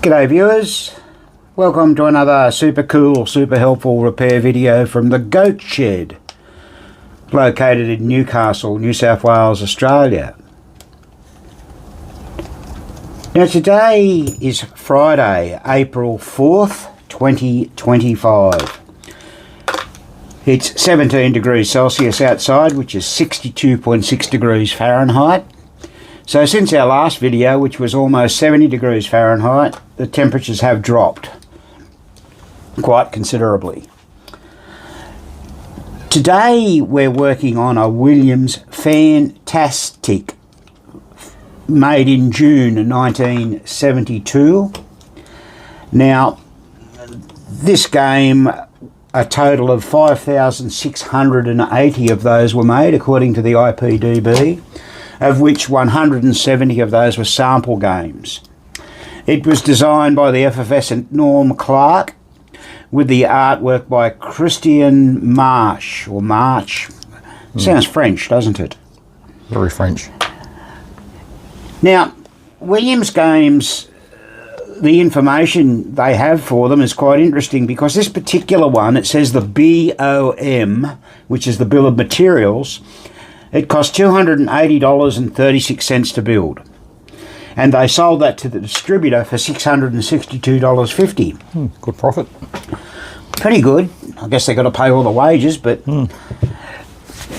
G'day viewers, welcome to another super cool, super helpful repair video from the Goat Shed, located in Newcastle, New South Wales, Australia. Now today is Friday, April 4th, 2025. It's 17 degrees Celsius outside, which is 62.6 degrees Fahrenheit. So since our last video, which was almost 70 degrees Fahrenheit, the temperatures have dropped quite considerably. Today we're working on a Williams Fantastic, made in June 1972. Now, this game, a total of 5,680 of those were made according to the IPDB, of which 170 of those were sample games. It was designed by the FFS and Norm Clark, with the artwork by Christian Marsh, or March. Sounds French, doesn't it? Very French. Now, Williams games, the information they have for them is quite interesting, because this particular one, it says the BOM, which is the bill of materials. It cost $280.36 to build, and they sold that to the distributor for $662.50. Good profit. Pretty good. I guess they got to pay all the wages, but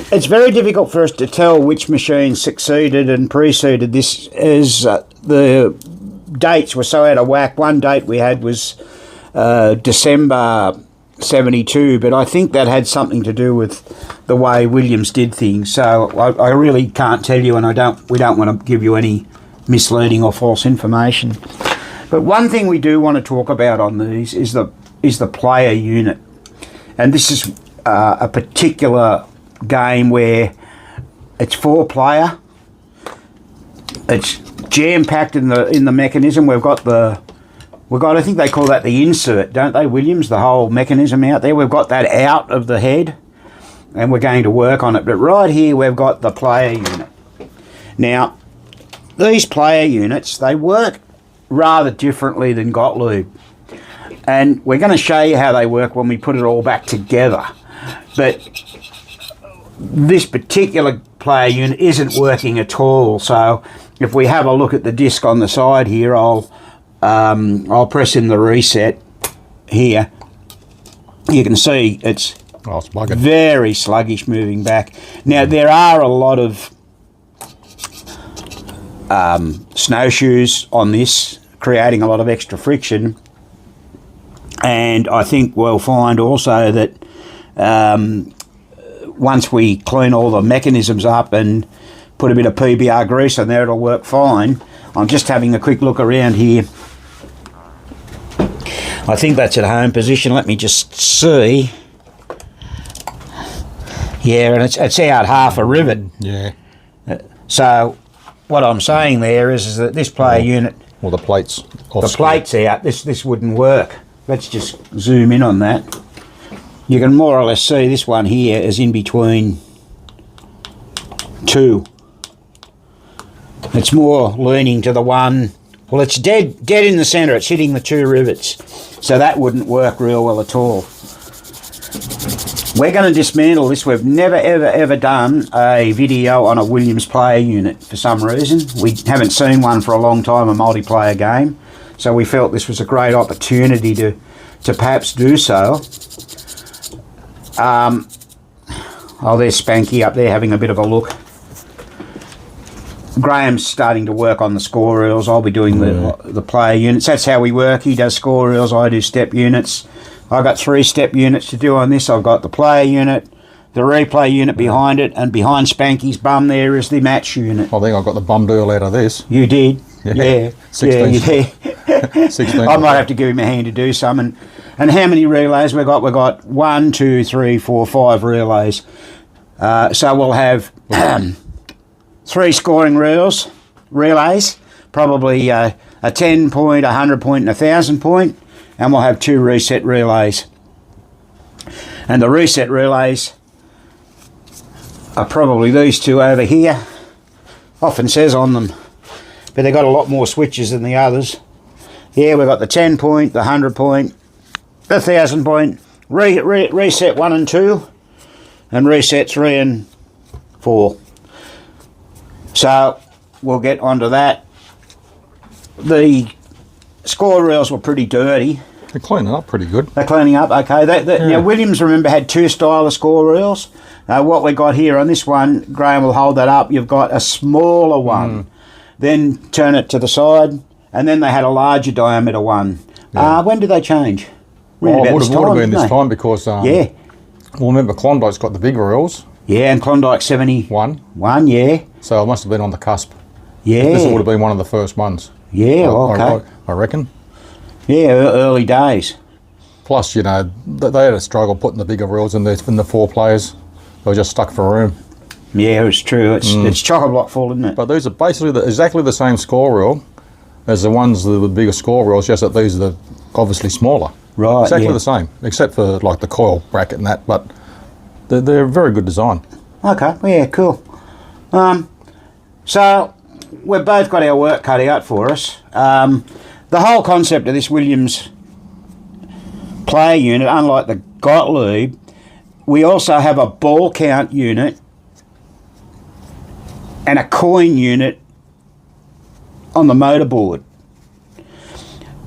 it's very difficult for us to tell which machine succeeded and preceded this, as the dates were so out of whack. One date we had was December 72, but I think that had something to do with the way Williams did things. So I really can't tell you, and we don't want to give you any misleading or false information. But one thing we do want to talk about on these is the player unit, and this is a particular game where it's 4-player. It's jam-packed in the mechanism. We've got I think they call that the insert, don't they, Williams? The whole mechanism out there. We've got that out of the head, and we're going to work on it. But right here we've got the player unit. Now, these player units, they work rather differently than Gottlieb, and we're going to show you how they work when we put it all back together. But this particular player unit isn't working at all. So if we have a look at the disc on the side here, I'll press in the reset here. You can see it's very sluggish moving back. Now, there are a lot of snowshoes on this, creating a lot of extra friction. And I think we'll find also that once we clean all the mechanisms up and put a bit of PBR grease on there, it'll work fine. I'm just having a quick look around here. I think that's at home position. Let me just see. Yeah, and it's out half a rivet. Yeah. So what I'm saying there is that this player unit... Well, the plate's off. The plate's out. This wouldn't work. Let's just zoom in on that. You can more or less see this one here is in between two. It's more leaning to the one... Well, it's dead in the centre. It's hitting the two rivets. So that wouldn't work real well at all. We're going to dismantle this. We've never, ever done a video on a Williams player unit for some reason. We haven't seen one for a long time, a multiplayer game. So we felt this was a great opportunity to perhaps do so. Oh, there's Spanky up there having a bit of a look. Graham's starting to work on the score reels. I'll be doing the player units. That's how we work. He does score reels, I do step units. I've got 3 step units to do on this. I've got the player unit, the replay unit behind it, and behind Spanky's bum there is the match unit. I think I got the bum deal out of this. You did? Yeah. 16. Yeah, you did. 16. I might have to give him a hand to do some. And how many relays we got? We've got 1, 2, 3, 4, 5 relays. So we'll have 3 scoring relays, probably a 10 point, a 100 point, and a 1,000 point, and we'll have 2 reset relays. And the reset relays are probably these 2 over here. Often says on them, but they've got a lot more switches than the others. Yeah, we've got the 10 point, the 100 point, the 1000 point, reset 1 and 2, and reset 3 and 4. So we'll get onto that. The score reels were pretty dirty. They're cleaning up pretty good. They're cleaning up, okay. Now, Williams, remember, had 2 style of score reels. What we got here on this one, Graham will hold that up, you've got a smaller one. Then turn it to the side, and then they had a larger diameter one. Yeah. When did they change? Well, it would have been this time because, yeah. Well, remember, Klondike's got the big reels. Yeah, and Klondike 71, yeah. So it must have been on the cusp. Yeah. This would have been one of the first ones. Yeah, okay. I reckon. Yeah, early days. Plus, you know, they had a struggle putting the bigger reels in the 4 players. They were just stuck for room. Yeah, it's true. It's chock-a-block full, isn't it? But these are basically exactly the same score reel as the ones with the bigger score reels, just that these are obviously smaller. Right, Exactly the same, except for like the coil bracket and that, but they're a very good design. Okay, yeah, cool. So we've both got our work cut out for us. The whole concept of this Williams player unit, unlike the Gottlieb, we also have a ball count unit and a coin unit on the motorboard.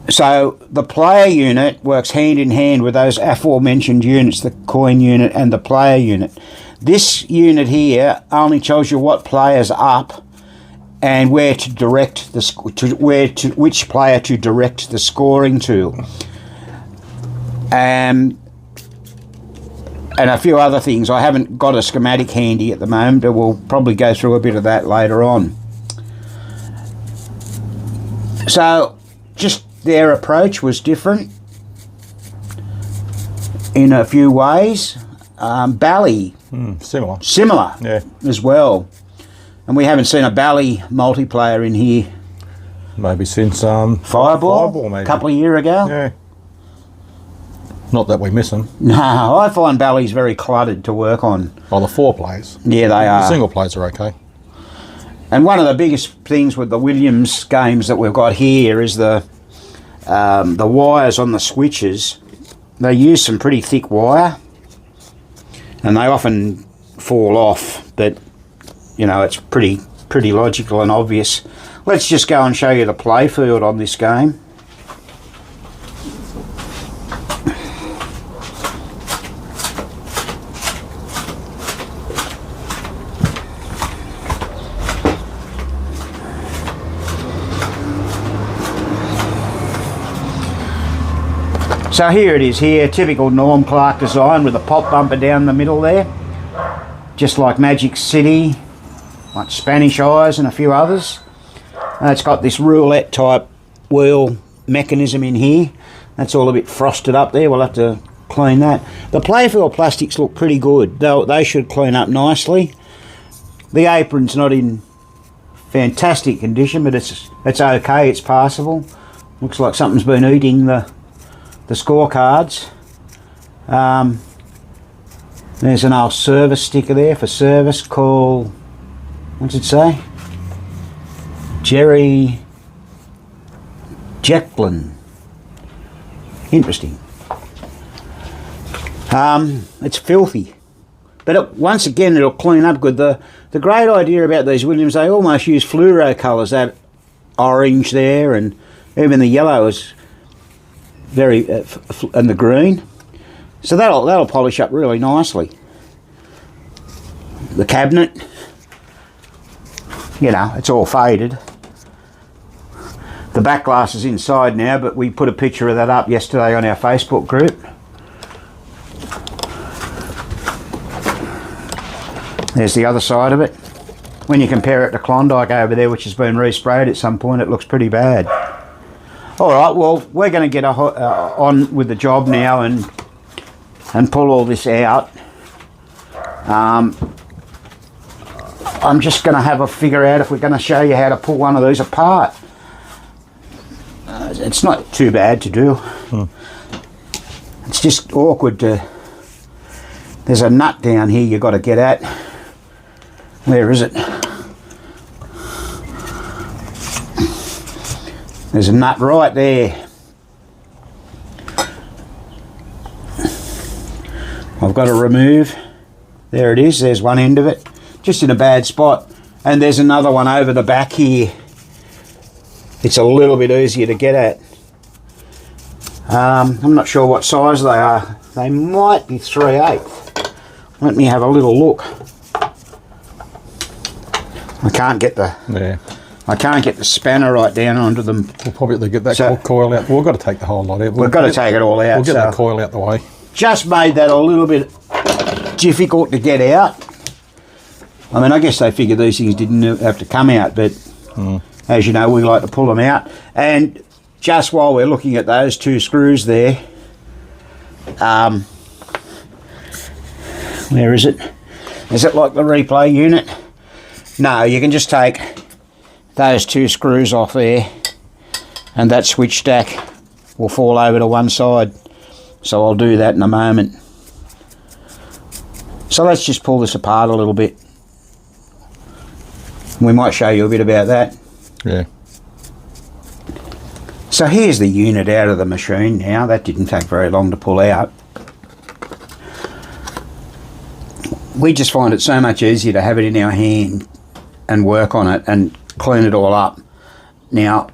So the player unit works hand in hand with those aforementioned units, the coin unit and the player unit. This unit here only tells you what player's up and where to direct which player to direct the scoring to. And a few other things. I haven't got a schematic handy at the moment, but we'll probably go through a bit of that later on. So just their approach was different in a few ways. Bally, similar Yeah. as well. And we haven't seen a Bally multiplayer in here. Maybe since Fireball maybe. a couple of years ago. Yeah. Not that we miss them. No, I find Bally's very cluttered to work on. Oh, the 4 players. Yeah, they The are. single players are okay. And one of the biggest things with the Williams games that we've got here is the wires on the switches. They use some pretty thick wire, and they often fall off, but you know, it's pretty logical and obvious. Let's just go and show you the play field on this game. So here it is here, typical Norm Clark design with a pop bumper down the middle there. Just like Magic City, like Spanish Eyes and a few others. It's got this roulette type wheel mechanism in here. That's all a bit frosted up there, we'll have to clean that. The playfield plastics look pretty good, they should clean up nicely. The apron's not in fantastic condition, but it's okay, it's passable. Looks like something's been eating the scorecards. There's an old service sticker there for service. Call, what's it say? Jerry Jacklin. Interesting. It's filthy, but once again it'll clean up good. The great idea about these Williams, they almost use fluoro colours. That orange there, and even the yellow is very and the green, so that'll polish up really nicely. The cabinet, you know, it's all faded. The back glass is inside now, but we put a picture of that up yesterday on our Facebook group. There's the other side of it. When you compare it to Klondike over there, which has been resprayed at some point, it looks pretty bad. All right, well, we're going to get on with the job now and pull all this out. I'm just going to have a figure out if we're going to show you how to pull one of these apart. It's not too bad to do. It's just awkward to... There's a nut down here you've got to get at. Where is it? There's a nut right there. I've got to remove. There it is, there's one end of it. Just in a bad spot. And there's another one over the back here. It's a little bit easier to get at. I'm not sure what size they are. They might be 3/8. Let me have a little look. I can't get the spanner right down onto them. We'll probably get that coil out. We've got to take the whole lot out. We've got to take it all out. We'll get that coil out the way. Just made that a little bit difficult to get out. I mean, I guess they figured these things didn't have to come out, but as you know, we like to pull them out. And just while we're looking at those two screws there, where is it? Is it like the replay unit? No, you can just take those two screws off there and that switch stack will fall over to one side. So I'll do that in a moment. So let's just pull this apart a little bit. We might show you a bit about that. Yeah. So here's the unit out of the machine now. That didn't take very long to pull out. We just find it so much easier to have it in our hand and work on it and clean it all up. Now,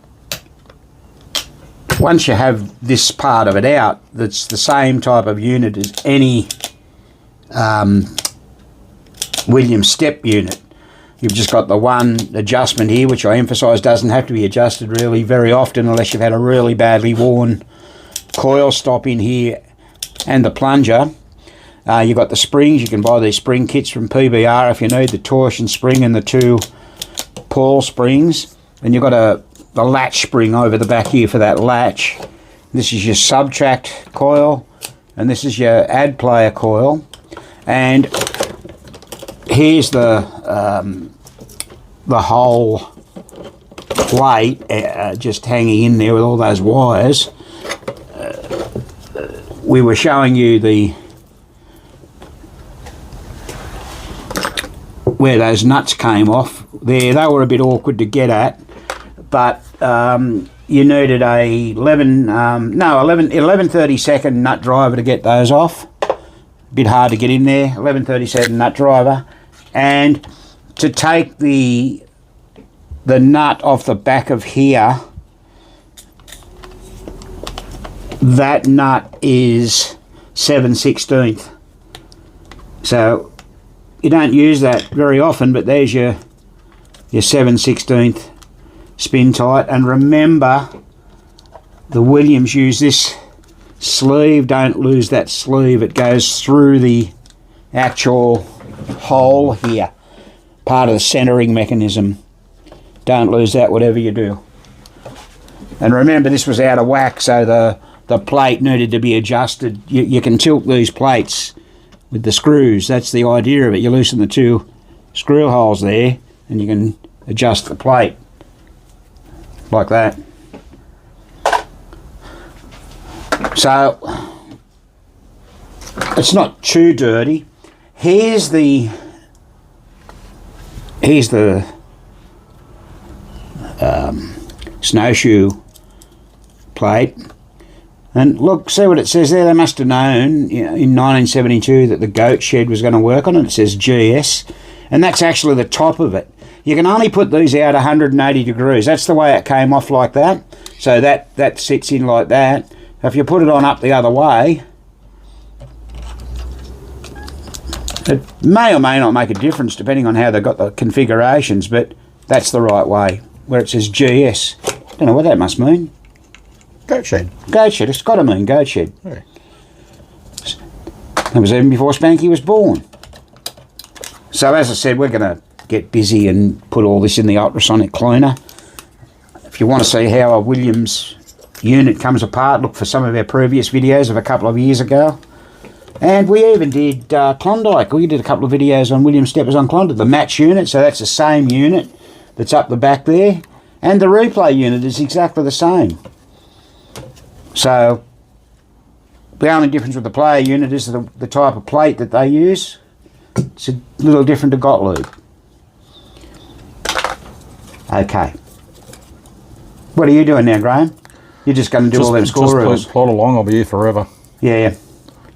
once you have this part of it out, that's the same type of unit as any Williams step unit. You've just got the one adjustment here, which I emphasise doesn't have to be adjusted really very often unless you've had a really badly worn coil stop in here, and the plunger. You've got the springs. You can buy these spring kits from PBR if you need the torsion spring and the two pawl springs. And you've got the latch spring over the back here for that latch. This is your subtract coil, and this is your add player coil. And here's the whole plate just hanging in there with all those wires. We were showing you where those nuts came off there. They were a bit awkward to get at, but you needed a 11/32 nut driver to get those off. A bit hard to get in there. 11/32 nut driver. And to take the nut off the back of here, that nut is 7/16. So you don't use that very often, but there's your 7/16 spin tight. And remember, the Williams use this sleeve. Don't lose that sleeve. It goes through the actual hole here, part of the centering mechanism. Don't lose that whatever you do. And remember, this was out of whack, so the plate needed to be adjusted. You can tilt these plates with the screws. That's the idea of it. You loosen the two screw holes there and you can adjust the plate like that. So it's not too dirty. Here's the snowshoe plate, and look, see what it says there. They must have known, you know, in 1972 that the goat shed was going to work on it. It says GS, and that's actually the top of it. You can only put these out 180 degrees. That's the way it came off, like that. So that sits in like that. If you put it on up the other way, it may or may not make a difference depending on how they've got the configurations, but that's the right way, where it says GS. Don't know what that must mean. Goat shed. Goat shed. It's got to mean goat shed. Yeah. That was even before Spanky was born. So as I said, we're going to get busy and put all this in the ultrasonic cleaner. If you want to see how a Williams unit comes apart, look for some of our previous videos of a couple of years ago. And we even did Klondike. We did a couple of videos on Williams steppers on Klondike. The match unit, so that's the same unit that's up the back there. And the replay unit is exactly the same. So the only difference with the player unit is the type of plate that they use. It's a little different to Gottlieb. Okay. What are you doing now, Graham? You're just going to do all them score reels? Just plod along, I'll be here forever. Yeah.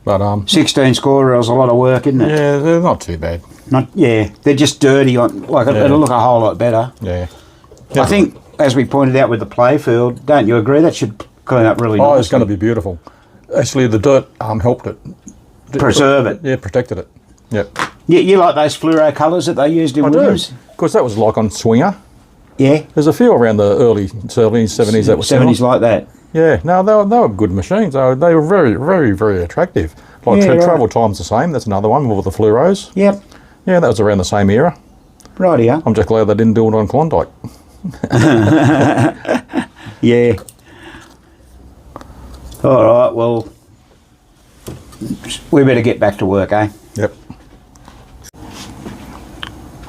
But 16 score reels, a lot of work, isn't it? yeah, they're not too bad. They're just dirty. It'll look a whole lot better. Yeah. I think, as we pointed out with the playfield, don't you agree? That should clean up really nicely. Oh, it's going to be beautiful. Actually, the dirt helped it. Preserve it. Yeah, protected it. Yep. You like those fluoro colours that they used in Williams? Because that was like on Swinger. Yeah. There's a few around the early 70s that were 70s like that. Yeah, no, they were good machines. They were very, very, very attractive. Like travel time's the same. That's another one with the fluoros. Yep. Yeah, that was around the same era. Rightio. I'm just glad they didn't do it on Klondike. Yeah. All right, well, we better get back to work, eh? Yep.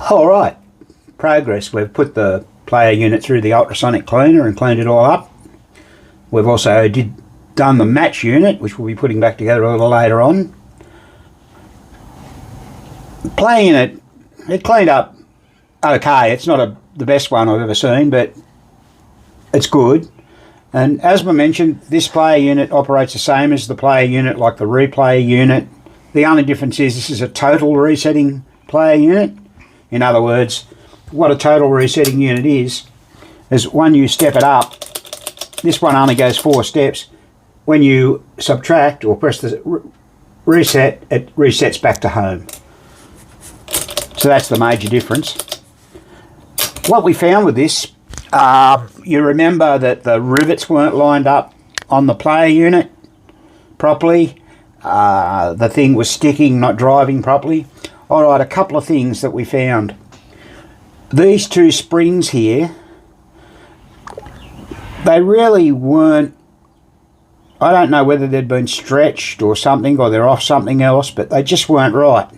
All right. Progress. We've put the player unit through the ultrasonic cleaner and cleaned it all up. We've also done the match unit, which we'll be putting back together a little later on. Play unit, it cleaned up okay. It's not the best one I've ever seen, but it's good. And as I mentioned, this player unit operates the same as the player unit, like the replay unit. The only difference is this is a total resetting player unit. In other words, what a total resetting unit is when you step it up, this one only goes 4 steps. When you subtract or press the reset, it resets back to home. So that's the major difference. What we found with this, you remember that the rivets weren't lined up on the player unit properly. The thing was sticking, not driving properly. All right, a couple of things that we found. These 2 springs here, they really weren't, I don't know whether they'd been stretched or something, or they're off something else, but they just weren't right.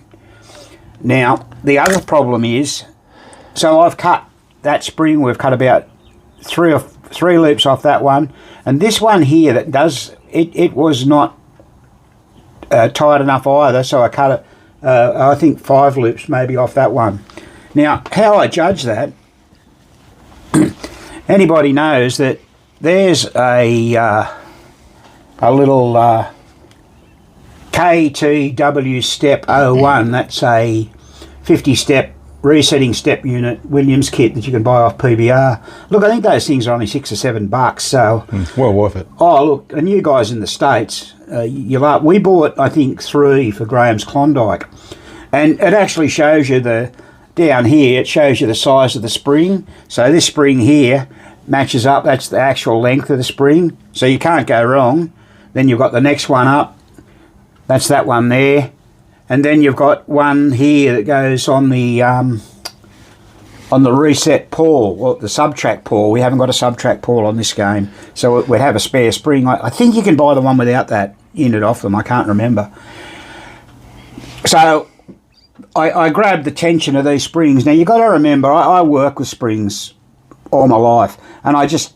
Now, the other problem is, so I've cut that spring, we've cut about 3 loops off that one, and this one here that does, it was not tight enough either, so I cut it, I think 5 loops maybe off that one. Now, how I judge that, anybody knows that there's a little KTW step 01, that's a 50-step resetting step unit Williams kit that you can buy off PBR. Look, I think those things are only $6 or $7, so well worth it. Oh, look, and you guys in the States, we bought, I think, 3 for Graham's Klondike, and it actually shows you down here, it shows you the size of the spring. So this spring here matches up, that's the actual length of the spring, so you can't go wrong. Then you've got the next one up, that's that one there, and then you've got one here that goes on the reset pawl, well, the subtract pawl. We haven't got a subtract pawl on this game, so we'd have a spare spring. I think you can buy the one without that unit off them, I can't remember. So I grabbed the tension of these springs. Now you've got to remember, I work with springs all my life, and I just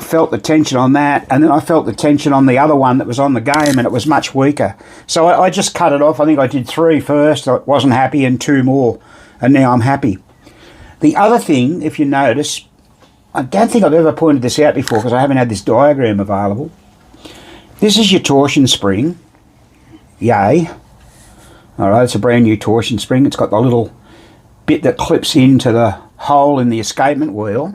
felt the tension on that, and then I felt the tension on the other one that was on the game, and it was much weaker. So I just cut it off. I think I did 3 first. I wasn't happy, and 2 more, and now I'm happy. The other thing, if you notice, I don't think I've ever pointed this out before because I haven't had this diagram available. This is your torsion spring. Yay. All right, it's a brand new torsion spring. It's got the little bit that clips into the hole in the escapement wheel.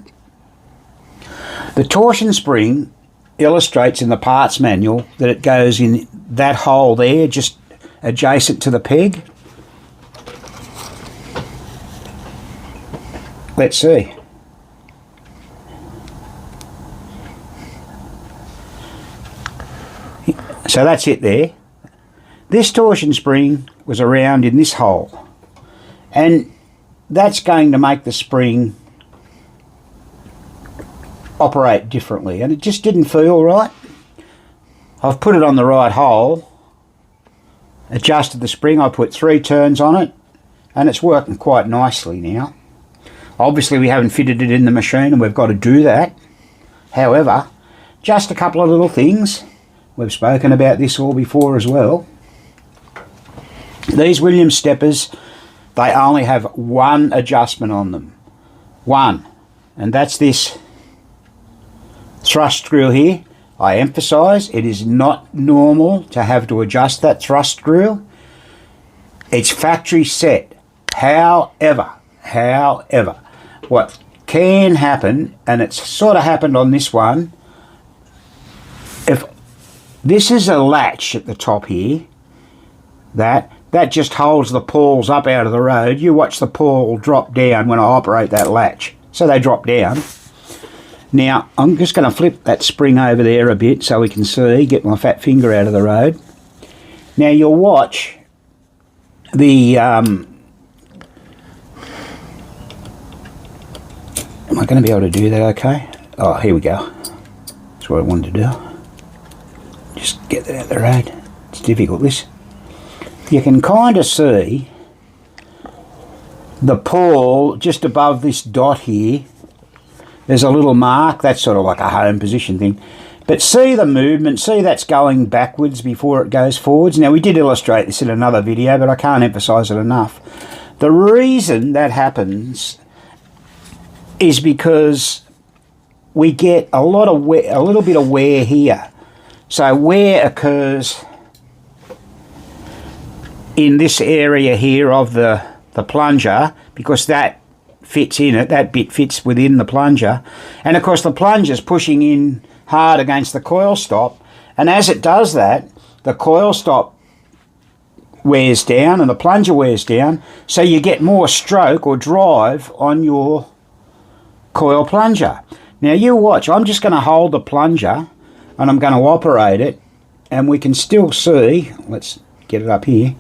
The torsion spring illustrates in the parts manual that it goes in that hole there, just adjacent to the peg. Let's see. So that's it there. This torsion spring was around in this hole, and that's going to make the spring operate differently, and it just didn't feel right. I've put it on the right hole, adjusted the spring, I put 3 turns on it, and it's working quite nicely now. Obviously we haven't fitted it in the machine, and we've got to do that. However, just a couple of little things. We've spoken about this all before as well. These Williams steppers, they only have 1 adjustment on them. 1. And that's this thrust screw here. I emphasise, it is not normal to have to adjust that thrust screw. It's factory set. However, what can happen, and it's sort of happened on this one, if this is a latch at the top here, that just holds the pawls up out of the road. You watch the pawl drop down when I operate that latch. So they drop down. Now, I'm just going to flip that spring over there a bit so we can see, get my fat finger out of the road. Now, you'll watch the... am I going to be able to do that okay? Oh, here we go. That's what I wanted to do. Just get that out of the road. It's difficult, this. You can kind of see the pawl just above this dot here. There's a little mark. That's sort of like a home position thing. But see the movement. See that's going backwards before it goes forwards. Now, we did illustrate this in another video, but I can't emphasise it enough. The reason that happens is because we get a little bit of wear here. So wear occurs in this area here of the plunger, because that fits in it, that bit fits within the plunger, and of course the plunger's pushing in hard against the coil stop, and as it does that, the coil stop wears down and the plunger wears down, so you get more stroke or drive on your coil plunger. Now you watch, I'm just going to hold the plunger and I'm going to operate it, and we can still see, let's get it up here.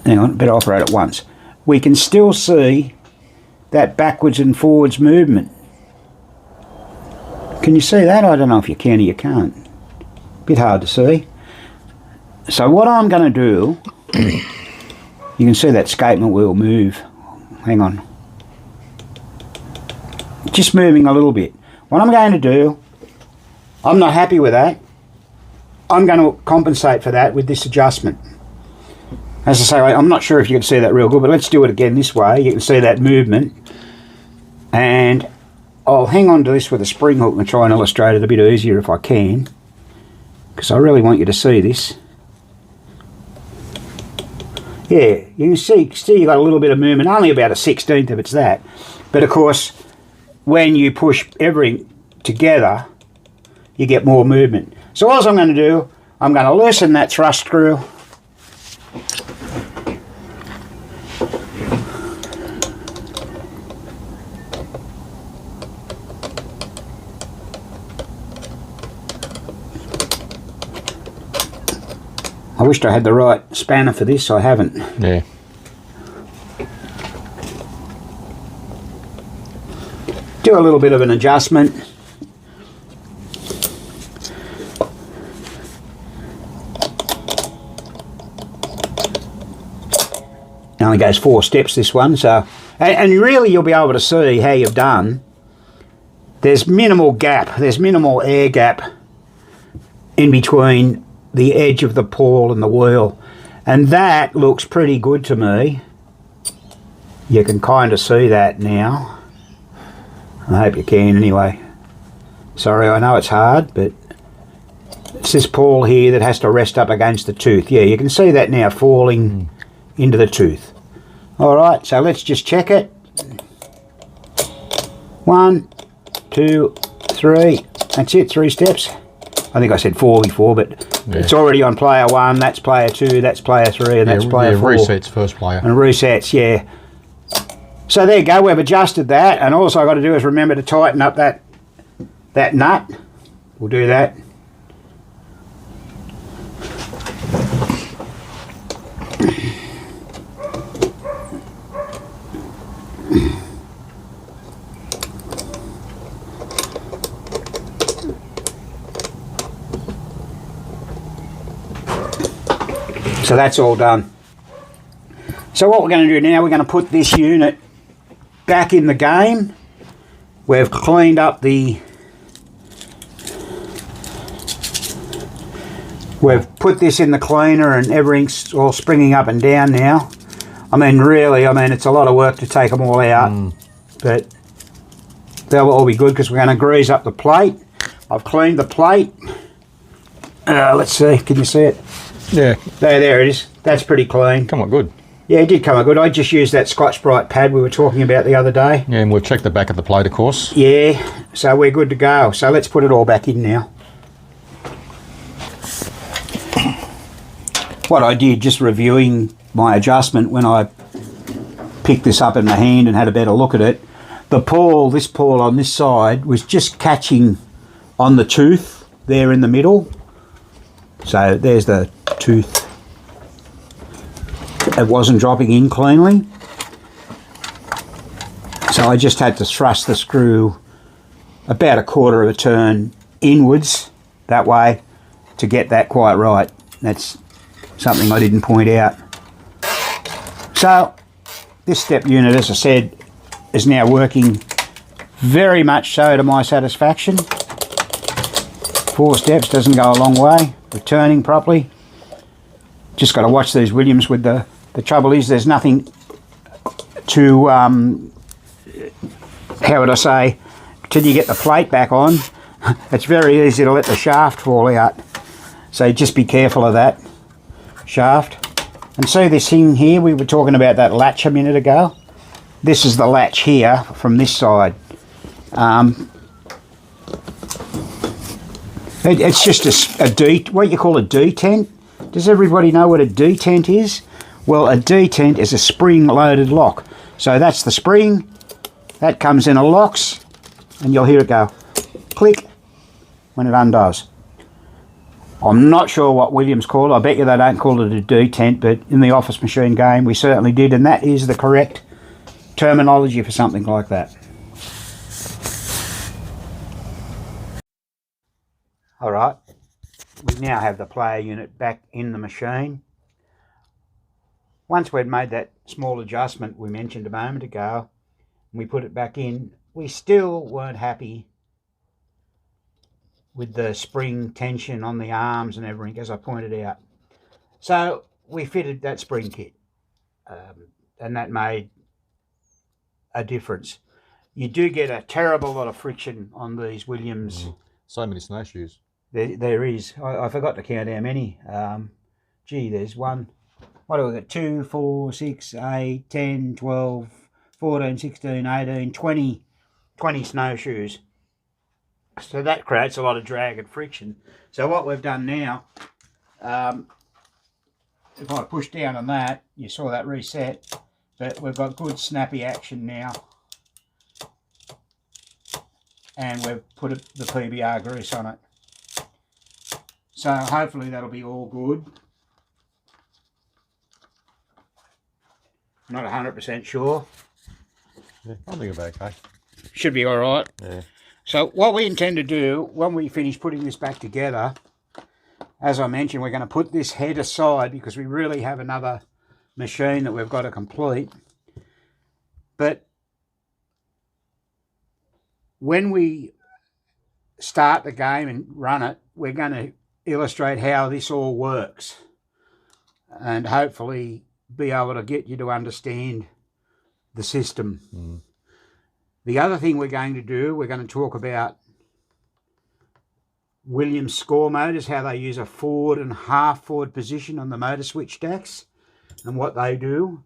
Hang on, better operate it once. We can still see that backwards and forwards movement. Can you see that? I don't know if you can or you can't. Bit hard to see. So what I'm going to do, you can see that escapement wheel move. Hang on. Just moving a little bit. What I'm going to do, I'm not happy with that. I'm going to compensate for that with this adjustment. As I say, I'm not sure if you can see that real good, but let's do it again this way. You can see that movement. And I'll hang on to this with a spring hook and try and illustrate it a bit easier if I can, because I really want you to see this. Yeah, you can see you got a little bit of movement, only about a 16th of it's that. But of course, when you push everything together, you get more movement. So all I'm going to do, I'm going to loosen that thrust screw. I wished I had the right spanner for this, I haven't. Yeah. Do a little bit of an adjustment. It only goes 4 steps, this one, so... And really you'll be able to see how you've done. There's minimal gap, there's minimal air gap in between the edge of the pawl and the wheel, and that looks pretty good to me. You can kind of see that now. I hope you can anyway. Sorry, I know it's hard, but it's this pawl here that has to rest up against the tooth. Yeah, you can see that now falling into the tooth. Alright, so let's just check it. 1, 2, 3. That's it, 3 steps. I think I said 4 before, but yeah. It's already on player 1, that's player 2, that's player 3, and that's player 4. Resets first player. And resets, yeah. So there you go, we've adjusted that, and all I've got to do is remember to tighten up that nut. We'll do that. So that's all done. So what we're going to do now, we're going to put this unit back in the game. We've cleaned up the... We've put this in the cleaner and everything's all springing up and down now. I mean, really, it's a lot of work to take them all out. But They'll all be good because we're going to grease up the plate. I've cleaned the plate. Let's see, can you see it? Yeah. There it is. That's pretty clean. Come on, good. Yeah, it did come out good. I just used that Scotch-Brite pad we were talking about the other day. Yeah, and we'll check the back of the plate, of course. Yeah, so we're good to go. So let's put it all back in now. What I did, just reviewing my adjustment when I picked this up in my hand and had a better look at it, the pawl, this pawl on this side, was just catching on the tooth there in the middle. So there's the tooth. It wasn't dropping in cleanly. So I just had to thrust the screw about a quarter of a turn inwards that way to get that quite right. That's something I didn't point out. So this step unit, as I said, is now working very much so to my satisfaction. 4 steps doesn't go a long way. We're turning properly. Just got to watch these Williams with the trouble is there's nothing to, how would I say, till you get the plate back on, it's very easy to let the shaft fall out. So just be careful of that shaft. And see this thing here, we were talking about that latch a minute ago. This is the latch here from this side. It's just what you call a detent. Does everybody know what a detent is? Well, a detent is a spring-loaded lock. So that's the spring, that comes in a locks, and you'll hear it go click when it undoes. I'm not sure what Williams called it. I bet you they don't call it a detent, but in the office machine game we certainly did, and that is the correct terminology for something like that. All right, we now have the player unit back in the machine. Once we'd made that small adjustment we mentioned a moment ago, and we put it back in, we still weren't happy with the spring tension on the arms and everything, as I pointed out. So we fitted that spring kit, and that made a difference. You do get a terrible lot of friction on these Williams. So many snowshoes. There is. I forgot to count how many. Gee, there's one. What do we got? 2, 4, 6, 8, 10, 12, 14, 16, 18, 20 snowshoes. So that creates a lot of drag and friction. So what we've done now, if I push down on that, you saw that reset, but we've got good snappy action now. And we've put the PBR grease on it. So hopefully that'll be all good. Not 100% sure. Yeah, I think it'll be okay. Should be all right. Yeah. So what we intend to do when we finish putting this back together, as I mentioned, we're going to put this head aside because we really have another machine that we've got to complete. But when we start the game and run it, we're going to illustrate how this all works and hopefully be able to get you to understand the system. The other thing we're going to do, we're going to talk about Williams score motors, how they use a forward and half forward position on the motor switch stacks and what they do.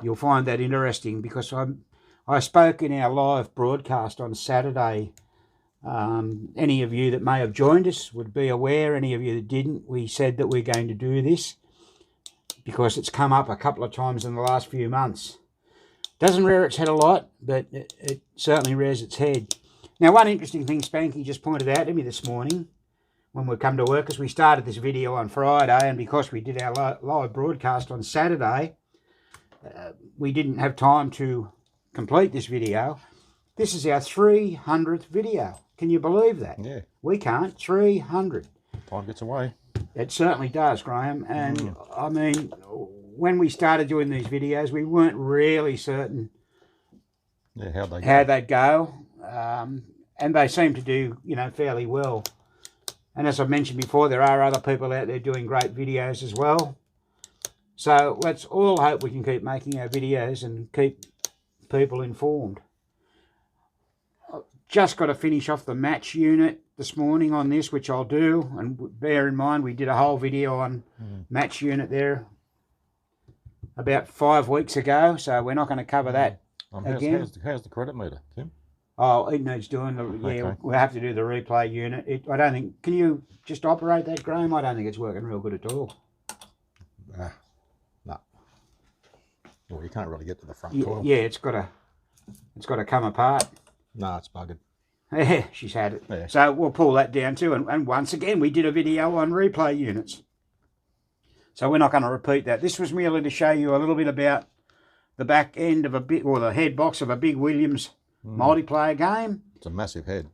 You'll find that interesting because I spoke in our live broadcast on Saturday. Any of you that may have joined us would be aware, any of you that didn't, we said that we're going to do this because it's come up a couple of times in the last few months. Doesn't rear its head a lot, but it certainly rears its head. Now, one interesting thing Spanky just pointed out to me this morning when we come to work, is we started this video on Friday, and because we did our live broadcast on Saturday, we didn't have time to complete this video. This is our 300th video. Can you believe that? Yeah. We can't. 300. Time gets away. It certainly does, Graham. And I mean, when we started doing these videos, we weren't really certain how they'd go. And they seem to do, you know, fairly well. And as I mentioned before, there are other people out there doing great videos as well. So let's all hope we can keep making our videos and keep people informed. just got to finish off the match unit this morning on this, which I'll do. And bear in mind, we did a whole video on match unit there about 5 weeks ago, so we're not going to cover that again. How's the credit meter, Tim? Oh, it needs doing. Yeah, we'll have to do the replay unit. I don't think. Can you just operate that, Graham? I don't think it's working real good at all. No. Well, you can't really get to the front coil. Yeah, it's got to come apart. No, it's buggered. Yeah, she's had it. Yeah. So we'll pull that down too. And once again, we did a video on replay units. So we're not going to repeat that. This was merely to show you a little bit about the back end of the head box of a big Williams multiplayer game. It's a massive head.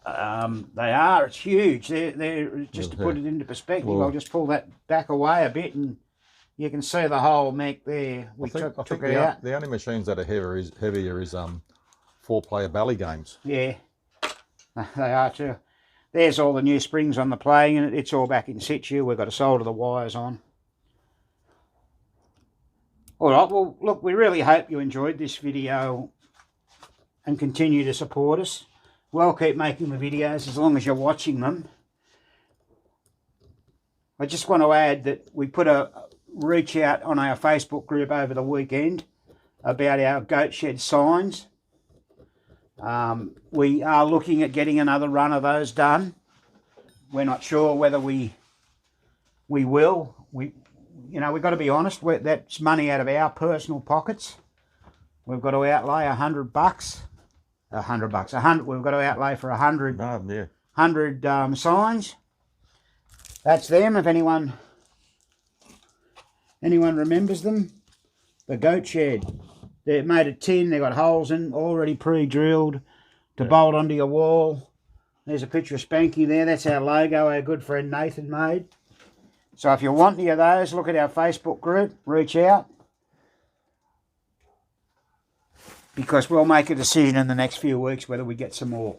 They are. It's huge. They're just to put it into perspective. I'll just pull that back away a bit, and you can see the whole mech there. We took it out. The only machines that are heavier is 4-player bally games. Yeah, they are too. There's all the new springs on the play unit. It's all back in situ. We've got to solder the wires on. All right, well, look, we really hope you enjoyed this video and continue to support us. We'll keep making the videos as long as you're watching them. I just want to add that we put a reach out on our Facebook group over the weekend about our goat shed signs. We are looking at getting another run of those done. We're not sure whether we will. We've got to be honest. That's money out of our personal pockets. We've got to outlay $100. We've got to outlay for 100. Yeah. 100 signs. That's them. If anyone remembers them, the goat shed. They're made of tin. They've got holes in, already pre-drilled to bolt onto your wall. There's a picture of Spanky there. That's our logo our good friend Nathan made. So if you want any of those, look at our Facebook group. Reach out. Because we'll make a decision in the next few weeks whether we get some more.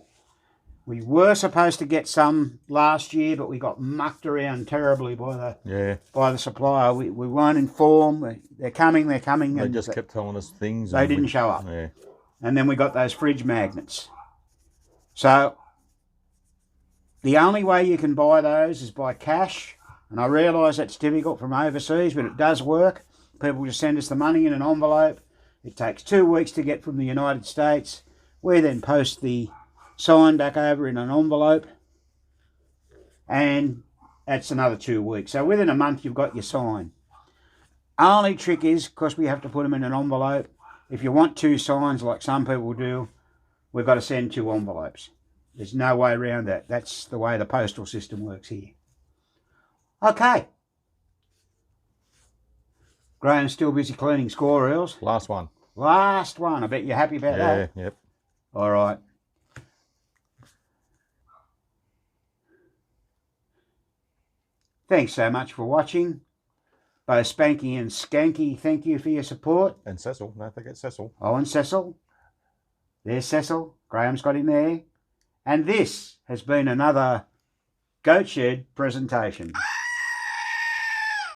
We were supposed to get some last year, but we got mucked around terribly by the supplier. We weren't informed. They're coming. They just kept telling us things. They didn't show up. Yeah. And then we got those fridge magnets. So the only way you can buy those is by cash. And I realise that's difficult from overseas, but it does work. People just send us the money in an envelope. It takes 2 weeks to get from the United States. We then post the sign back over in an envelope, and that's another 2 weeks. So within a month you've got your sign. Only trick is, because we have to put them in an envelope, if you want 2 signs like some people do, we've got to send 2 envelopes. There's no way around that. That's the way the postal system works here. Okay. Graham's still busy cleaning score reels. Last one. I bet you're happy about that. Yeah, yep. All right. Thanks so much for watching. Both Spanky and Skanky, thank you for your support. And Cecil, don't forget Cecil. Oh, and Cecil. There's Cecil. Graham's got him there. And this has been another Goat Shed presentation.